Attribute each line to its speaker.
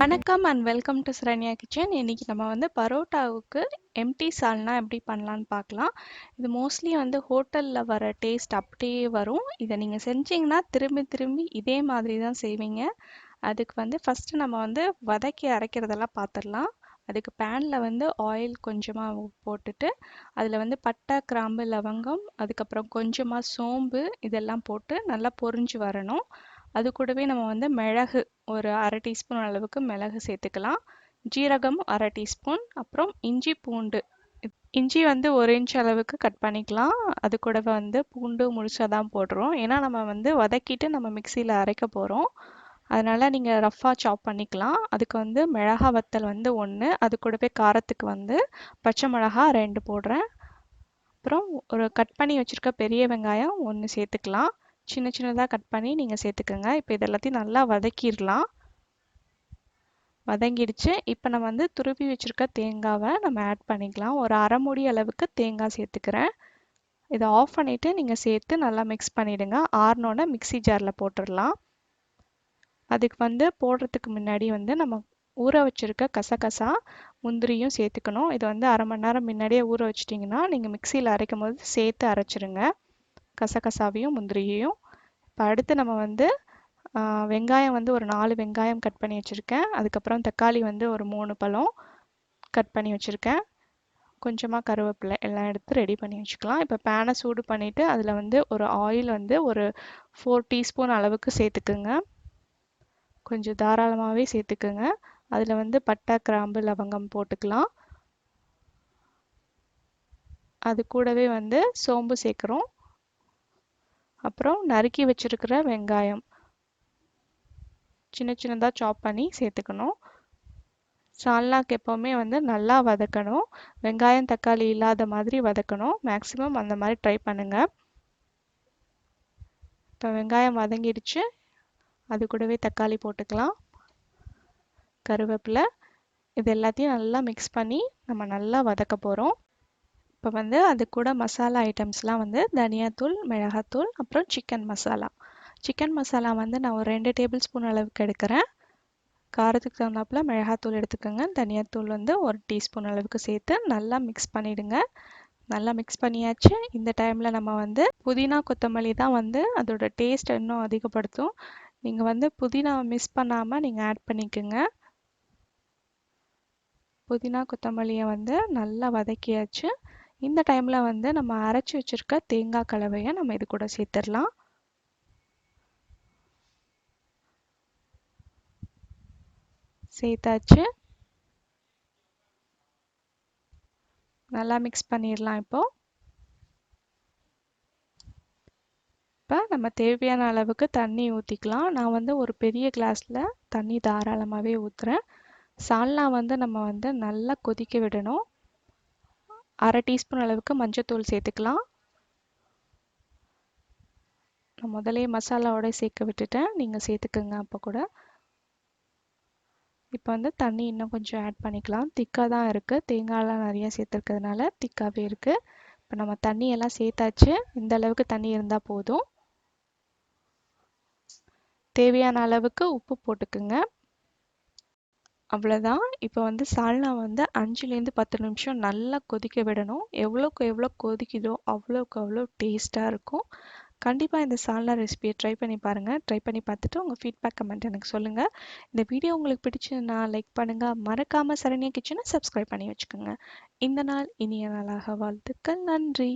Speaker 1: வணக்கம் and welcome to Saranya kitchen. இன்னைக்கு நம்ம வந்து பரோட்டாவுக்கு எம்டி சால்னா எப்படி பண்ணலான்னு பார்க்கலாம். இது மோஸ்ட்லி வந்து ஹோட்டலில் வர டேஸ்ட் அப்படியே வரும். இதை நீங்கள் செஞ்சீங்கன்னா திரும்பி திரும்பி இதே மாதிரி தான் செய்வீங்க. அதுக்கு வந்து ஃபஸ்ட்டு நம்ம வந்து வதக்கி அரைக்கிறதெல்லாம் பார்த்துடலாம். அதுக்கு பேனில் வந்து ஆயில் கொஞ்சமாக போட்டுட்டு அதில் வந்து பட்டை, கிராம்பு, லவங்கம், அதுக்கப்புறம் கொஞ்சமாக சோம்பு இதெல்லாம் போட்டு நல்லா பொரிஞ்சு வரணும். அது கூடவே நம்ம வந்து மிளகு ஒரு அரை டீஸ்பூன் அளவுக்கு மிளகு சேர்த்துக்கலாம். ஜீரகம் அரை டீஸ்பூன், அப்புறம் இஞ்சி பூண்டு. இஞ்சி வந்து 1 இன்ச் அளவுக்கு கட் பண்ணிக்கலாம். அது கூடவே வந்து பூண்டு முழுசாக தான் போடுறோம். ஏன்னா நம்ம வந்து வதக்கிட்டு நம்ம மிக்சியில் அரைக்க போகிறோம். அதனால் நீங்கள் ரஃப்பாக சாப் பண்ணிக்கலாம். அதுக்கு வந்து மிளகா வத்தல் வந்து 1, அது கூடவே காரத்துக்கு வந்து பச்சை மிளகா 2 போடுறேன். அப்புறம் ஒரு கட் பண்ணி வச்சுருக்க பெரிய வெங்காயம் 1 சேர்த்துக்கலாம். சின்ன சின்னதாக கட் பண்ணி நீங்கள் சேர்த்துக்கோங்க. இப்போ இதெல்லாத்தையும் நல்லா வதக்கிடலாம். வதங்கிடுச்சு. இப்போ நம்ம வந்து துருவி வச்சுருக்க தேங்காவை நம்ம ஆட் பண்ணிக்கலாம். ஒரு அரை மூடி அளவுக்கு தேங்காய் சேர்த்துக்கிறேன். இதை ஆஃப் பண்ணிவிட்டு நீங்கள் சேர்த்து நல்லா மிக்ஸ் பண்ணிவிடுங்க. ஆறினோடனே மிக்ஸி ஜாரில் போட்டுடலாம். அதுக்கு வந்து போடுறதுக்கு முன்னாடி வந்து நம்ம ஊற வச்சுருக்க கசகசா, முந்திரியும் சேர்த்துக்கணும். இது வந்து அரை மணி நேரம் முன்னாடியே ஊற வச்சிட்டிங்கன்னா நீங்கள் மிக்சியில் அரைக்கும் போது சேர்த்து அரைச்சிருங்க, கசகசாவையும் முந்திரியையும். இப்போ அடுத்து நம்ம வந்து வெங்காயம் வந்து ஒரு 4 வெங்காயம் கட் பண்ணி வச்சுருக்கேன். அதுக்கப்புறம் தக்காளி வந்து ஒரு 3 பழம் கட் பண்ணி வச்சுருக்கேன். கொஞ்சமாக கருவேப்பிலை எல்லாம் எடுத்து ரெடி பண்ணி வச்சுக்கலாம். இப்போ பேனை சூடு பண்ணிவிட்டு அதில் வந்து ஒரு ஆயில் வந்து ஒரு 4 டீஸ்பூன் அளவுக்கு சேர்த்துக்குங்க. கொஞ்சம் தாராளமாகவே சேர்த்துக்குங்க. அதில் வந்து பட்டை, கிராம்பு, லவங்கம் போட்டுக்கலாம். அது கூடவே வந்து சோம்பு சேர்க்குறோம். அப்புறம் நறுக்கி வச்சுருக்கிற வெங்காயம் சின்ன சின்னதாக சாப் பண்ணி சேர்த்துக்கணும். சால்னாக்கு எப்போவுமே வந்து நல்லா வதக்கணும். வெங்காயம், தக்காளி இல்லாத மாதிரி வதக்கணும். மேக்ஸிமம் அந்த மாதிரி ட்ரை பண்ணுங்கள். இப்போ வெங்காயம் வதங்கிடுச்சு. அது கூடவே தக்காளி போட்டுக்கலாம், கருவேப்பிலை. இது எல்லாத்தையும் நல்லா மிக்ஸ் பண்ணி நம்ம நல்லா வதக்க போகிறோம். இப்போ வந்து அது கூட மசாலா ஐட்டம்ஸ்லாம் வந்து தனியாத்தூள், மிளகாத்தூள், அப்புறம் சிக்கன் மசாலா. சிக்கன் மசாலா வந்து நான் ஒரு 2 டேபிள் ஸ்பூன் அளவுக்கு எடுக்கிறேன். காரத்துக்கு தகுந்தாப்புல மிளகாத்தூள் எடுத்துக்கோங்க. தனியாத்தூள் வந்து 1 டீஸ்பூன் அளவுக்கு சேர்த்து நல்லா மிக்ஸ் பண்ணிவிடுங்க. நல்லா மிக்ஸ் பண்ணியாச்சு. இந்த டைமில் நம்ம வந்து புதினா, கொத்தமல்லி தான் வந்து அதோட டேஸ்ட் இன்னும் அதிகப்படுத்தும். நீங்கள் வந்து புதினா மிஸ் பண்ணாமல் நீங்கள் ஆட் பண்ணிக்கோங்க. புதினா, கொத்தமல்லியை வந்து நல்லா வதக்கியாச்சு. இந்த டைமில் வந்து நம்ம அரைச்சி வச்சுருக்க தேங்காய் கலவையை நம்ம இது கூட சேர்த்துடலாம். சேர்த்தாச்சு. நல்லா மிக்ஸ் பண்ணிடலாம். இப்போ நம்ம தேவையான அளவுக்கு தண்ணி ஊற்றிக்கலாம். நான் வந்து ஒரு பெரிய கிளாஸில் தண்ணி தாராளமாகவே ஊற்றுறேன். சால்னா வந்து நம்ம வந்து நல்லா கொதிக்க விடணும். அரை டீஸ்பூன் அளவுக்கு மஞ்சத்தூள் சேர்த்துக்கலாம். நான் முதலே மசாலாவோட சேர்க்க விட்டுட்டேன், நீங்கள் சேர்த்துக்குங்க அப்போ கூட. இப்போ வந்து தண்ணி இன்னும் கொஞ்சம் ஆட் பண்ணிக்கலாம். திக்காக தான் இருக்குது, தேங்காயெலாம் நிறையா சேர்த்துருக்கிறதுனால திக்காகவே இருக்குது. இப்போ நம்ம தண்ணியெல்லாம் சேர்த்தாச்சு. இந்த அளவுக்கு தண்ணி இருந்தால் போதும். தேவையான அளவுக்கு உப்பு போட்டுக்குங்க. அவ்வளோதான். இப்போ வந்து சால்னா வந்து 5லேருந்து 10 நிமிஷம் நல்லா கொதிக்க விடணும். எவ்வளோக்கு எவ்வளோ கொதிக்குதோ அவ்வளோக்கு அவ்வளோ டேஸ்ட்டாக இருக்கும். கண்டிப்பாக இந்த சால்னா ரெசிபியை ட்ரை பண்ணி பாருங்கள். ட்ரை பண்ணி பார்த்துட்டு உங்கள் ஃபீட்பேக் கமெண்ட் எனக்கு சொல்லுங்கள். இந்த வீடியோ உங்களுக்கு பிடிச்சதுன்னா லைக் பண்ணுங்கள். மறக்காமல் சரண்யா கிச்சனை சப்ஸ்கிரைப் பண்ணி வச்சுக்கோங்க. இந்த நாள் இனிய நாளாக வாழ்த்துக்கள். நன்றி.